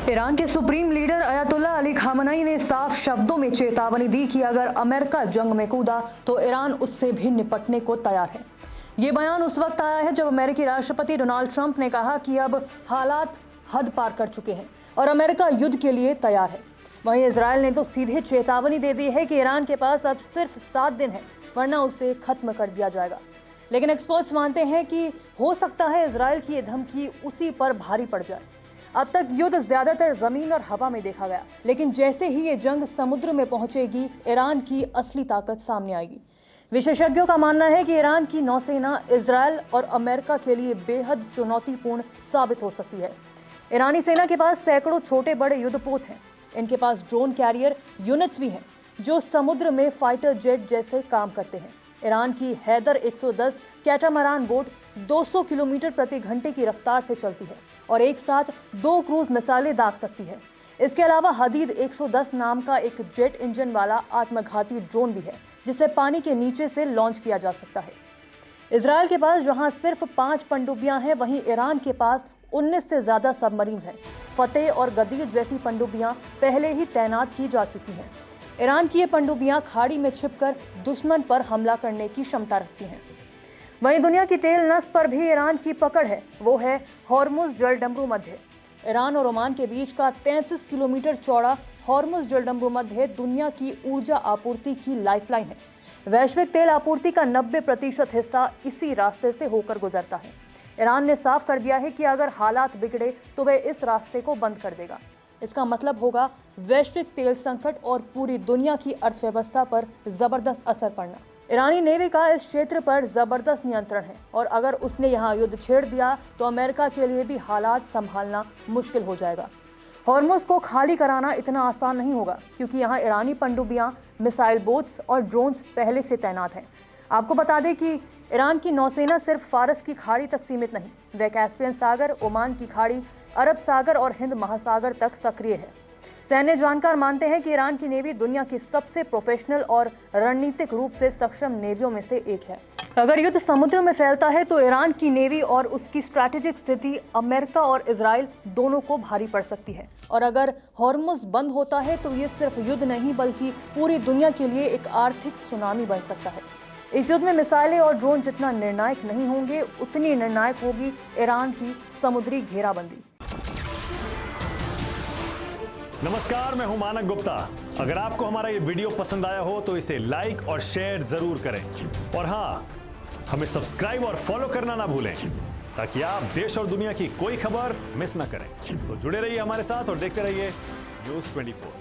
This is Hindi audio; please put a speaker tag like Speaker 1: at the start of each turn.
Speaker 1: ईरान के सुप्रीम लीडर अयातुल्ला अली खामनई ने साफ शब्दों में चेतावनी दी कि अगर अमेरिका जंग में कूदा तो ईरान उससे भी निपटने को तैयार है। ये बयान उस वक्त आया है जब अमेरिकी राष्ट्रपति डोनाल्ड ट्रंप ने कहा कि अब हालात हद पार कर चुके हैं और अमेरिका युद्ध के लिए तैयार है। वहीं इजरायल ने तो सीधे चेतावनी दे दी है कि ईरान के पास अब सिर्फ 7 दिन है, वरना उसे खत्म कर दिया जाएगा। लेकिन एक्सपर्ट्स मानते हैं कि हो सकता है इजरायल की ये धमकी उसी पर भारी पड़ जाए। अब तक युद्ध ज्यादातर जमीन और हवा में देखा गया, लेकिन जैसे ही ये जंग समुद्र में पहुंचेगी, ईरान की असली ताकत सामने आएगी। विशेषज्ञों का मानना है कि ईरान की नौसेना इजरायल और अमेरिका के लिए बेहद चुनौतीपूर्ण साबित हो सकती है। ईरानी सेना के पास सैकड़ों छोटे बड़े युद्धपोत हैं। इनके पास ड्रोन कैरियर यूनिट्स भी हैं जो समुद्र में फाइटर जेट जैसे काम करते हैं। ईरान की हैदर 110 कैटामरान बोट 200 किलोमीटर प्रति घंटे की रफ्तार से चलती है और एक साथ 2 क्रूज मिसाइलें दाग सकती है। इसके अलावा हदीद 110 नाम का एक जेट इंजन वाला आत्मघाती ड्रोन भी है, जिसे पानी के नीचे से लॉन्च किया जा सकता है। इजरायल के पास जहां सिर्फ 5 पनडुब्बियां हैं, वहीं ईरान के पास 19 से ज्यादा सबमरीन हैं। फतेह और गदीर जैसी पनडुब्बियां पहले ही तैनात की जा चुकी हैं। ईरान की ये पनडुब्बियां खाड़ी में छिपकर दुश्मन पर हमला करने की क्षमता रखती हैं। वहीं दुनिया की तेल नस पर भी ईरान की पकड़ है, वो है हॉर्मुज जलडमरू मध्य। ईरान और ओमान के बीच का 33 किलोमीटर चौड़ा हॉर्मुज जलडमरू मध्य दुनिया की ऊर्जा आपूर्ति की लाइफलाइन है। वैश्विक तेल आपूर्ति का 90% हिस्सा इसी रास्ते से होकर गुजरता है। ईरान ने साफ कर दिया है कि अगर हालात बिगड़े तो वह इस रास्ते को बंद कर देगा। इसका मतलब होगा वैश्विक तेल संकट और पूरी दुनिया की अर्थव्यवस्था पर जबरदस्त असर पड़ना। ईरानी नेवी का इस क्षेत्र पर जबरदस्त नियंत्रण है और अगर उसने यहाँ युद्ध छेड़ दिया तो अमेरिका के लिए भी हालात संभालना मुश्किल हो जाएगा। हॉर्मुज को खाली कराना इतना आसान नहीं होगा, क्योंकि यहाँ ईरानी पनडुब्बियां, मिसाइल बोट्स और ड्रोन्स पहले से तैनात हैं। आपको बता दें कि ईरान की नौसेना सिर्फ फारस की खाड़ी तक सीमित नहीं, वह कैस्पियन सागर, ओमान की खाड़ी, अरब सागर और हिंद महासागर तक सक्रिय है। सैन्य जानकार मानते हैं कि ईरान की नेवी दुनिया की सबसे प्रोफेशनल और रणनीतिक रूप से सक्षम नेवियों में से एक है। अगर युद्ध समुद्र में फैलता है तो ईरान की नेवी और उसकी स्ट्रैटेजिक स्थिति अमेरिका और इजराइल दोनों को भारी पड़ सकती है। और अगर हॉर्मुज बंद होता है तो ये सिर्फ युद्ध नहीं बल्कि पूरी दुनिया के लिए एक आर्थिक सुनामी बन सकता है। इस युद्ध में मिसाइलें और ड्रोन जितना निर्णायक नहीं होंगे, उतनी निर्णायक होगी ईरान की समुद्री घेराबंदी।
Speaker 2: नमस्कार, मैं हूं मानक गुप्ता। अगर आपको हमारा ये वीडियो पसंद आया हो तो इसे लाइक और शेयर जरूर करें और हाँ, हमें सब्सक्राइब और फॉलो करना ना भूलें ताकि आप देश और दुनिया की कोई खबर मिस ना करें। तो जुड़े रहिए हमारे साथ और देखते रहिए न्यूज़ 24।